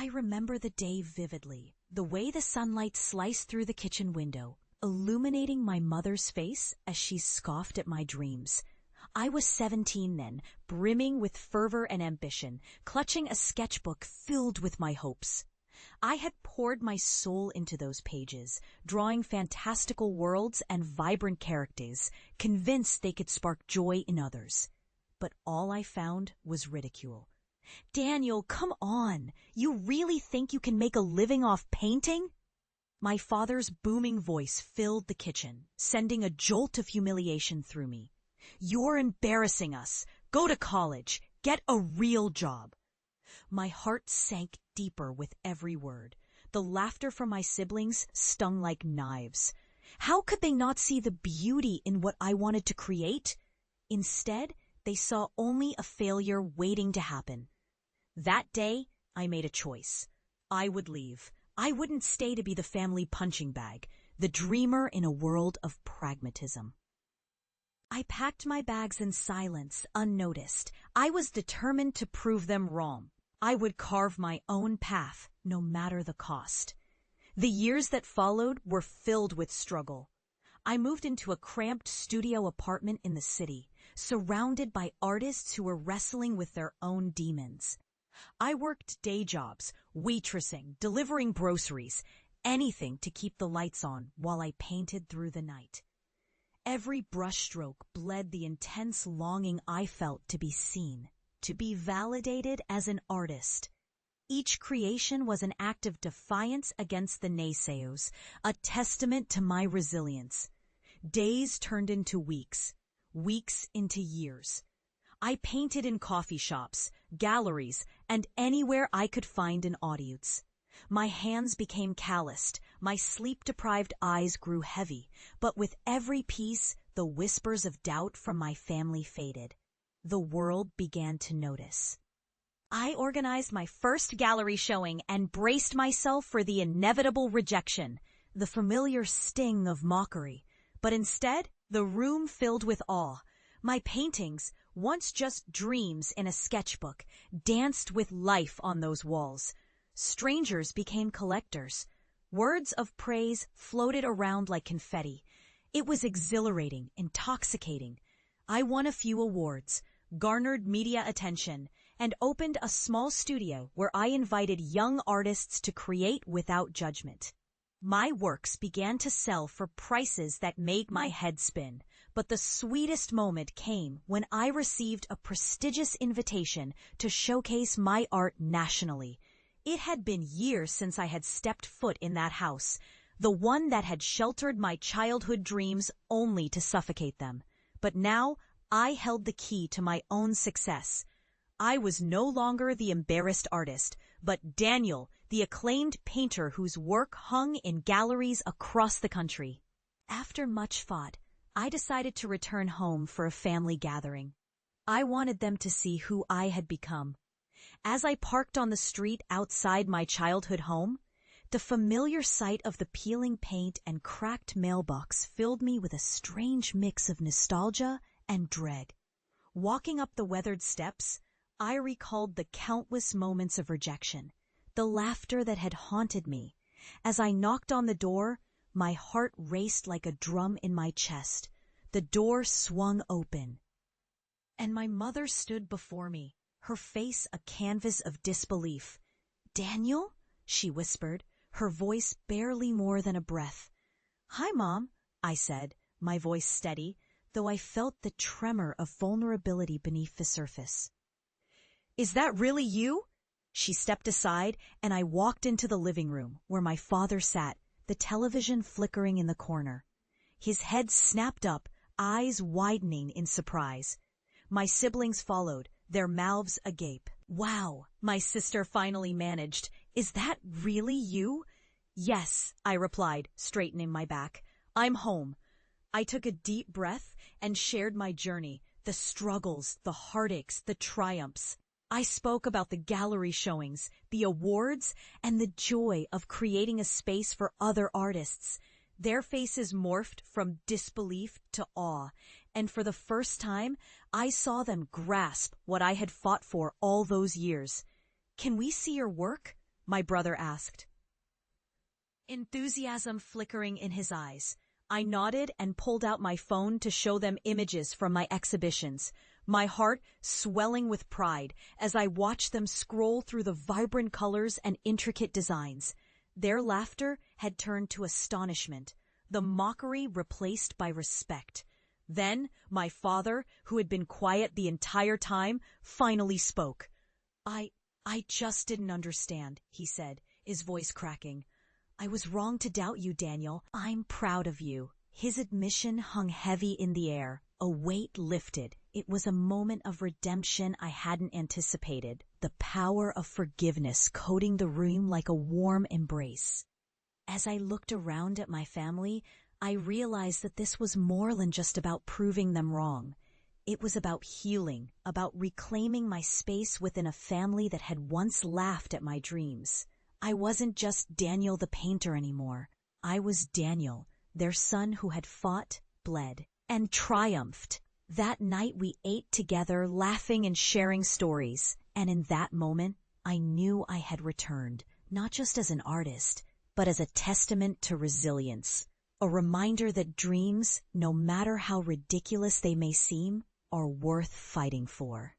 I remember the day vividly, the way the sunlight sliced through the kitchen window, illuminating my mother's face as she scoffed at my dreams. I was 17 then, brimming with fervor and ambition, clutching a sketchbook filled with my hopes. I had poured my soul into those pages, drawing fantastical worlds and vibrant characters, convinced they could spark joy in others. But all I found was ridicule. "Daniel, come on! You really think you can make a living off painting?" My father's booming voice filled the kitchen, sending a jolt of humiliation through me. "You're embarrassing us. Go to college. Get a real job." My heart sank deeper with every word. The laughter from my siblings stung like knives. How could they not see the beauty in what I wanted to create? Instead, they saw only a failure waiting to happen. That day, I made a choice. I would leave. I wouldn't stay to be the family punching bag, the dreamer in a world of pragmatism. I packed my bags in silence, unnoticed. I was determined to prove them wrong. I would carve my own path, no matter the cost. The years that followed were filled with struggle. I moved into a cramped studio apartment in the city, surrounded by artists who were wrestling with their own demons. I worked day jobs, waitressing, delivering groceries, anything to keep the lights on while I painted through the night. Every brushstroke bled the intense longing I felt to be seen, to be validated as an artist. Each creation was an act of defiance against the naysayers, a testament to my resilience. Days turned into weeks, weeks into years. I painted in coffee shops, galleries, and anywhere I could find an audience. My hands became calloused, my sleep-deprived eyes grew heavy, but with every piece, the whispers of doubt from my family faded. The world began to notice. I organized my first gallery showing and braced myself for the inevitable rejection, the familiar sting of mockery. But instead, the room filled with awe. My paintings, once just dreams in a sketchbook, danced with life on those walls. Strangers became collectors. Words of praise floated around like confetti. It was exhilarating, intoxicating. I won a few awards, garnered media attention, and opened a small studio where I invited young artists to create without judgment. My works began to sell for prices that made my head spin, but the sweetest moment came when I received a prestigious invitation to showcase my art nationally. It had been years since I had stepped foot in that house, the one that had sheltered my childhood dreams only to suffocate them. But now I held the key to my own success. I was no longer the embarrassed artist, but Daniel, the acclaimed painter whose work hung in galleries across the country. After much thought, I decided to return home for a family gathering. I wanted them to see who I had become. As I parked on the street outside my childhood home, the familiar sight of the peeling paint and cracked mailbox filled me with a strange mix of nostalgia and dread. Walking up the weathered steps, I recalled the countless moments of rejection, the laughter that had haunted me. As I knocked on the door, my heart raced like a drum in my chest. The door swung open, and my mother stood before me, her face a canvas of disbelief. "Daniel?" she whispered, her voice barely more than a breath. "Hi, Mom," I said, my voice steady, though I felt the tremor of vulnerability beneath the surface. "Is that really you?" She stepped aside, and I walked into the living room, where my father sat, the television flickering in the corner. His head snapped up, eyes widening in surprise. My siblings followed, their mouths agape. "Wow," my sister finally managed. "Is that really you?" "Yes," I replied, straightening my back. "I'm home." I took a deep breath and shared my journey, the struggles, the heartaches, the triumphs. I spoke about the gallery showings, the awards, and the joy of creating a space for other artists. Their faces morphed from disbelief to awe, and for the first time, I saw them grasp what I had fought for all those years. "Can we see your work?" my brother asked, enthusiasm flickering in his eyes. I nodded and pulled out my phone to show them images from my exhibitions, my heart swelling with pride as I watched them scroll through the vibrant colors and intricate designs. Their laughter had turned to astonishment, the mockery replaced by respect. Then my father, who had been quiet the entire time, finally spoke. I just didn't understand, he said, his voice cracking. I was wrong to doubt you, Daniel. I'm proud of you. His admission hung heavy in the air. A weight lifted. It was a moment of redemption I hadn't anticipated. The power of forgiveness coating the room like a warm embrace. As I looked around at my family, I realized that this was more than just about proving them wrong. It was about healing, about reclaiming my space within a family that had once laughed at my dreams. I wasn't just Daniel the painter anymore. I was Daniel, their son who had fought, bled, and triumphed. That night we ate together, laughing and sharing stories. And in that moment, I knew I had returned, not just as an artist, but as a testament to resilience. A reminder that dreams, no matter how ridiculous they may seem, are worth fighting for.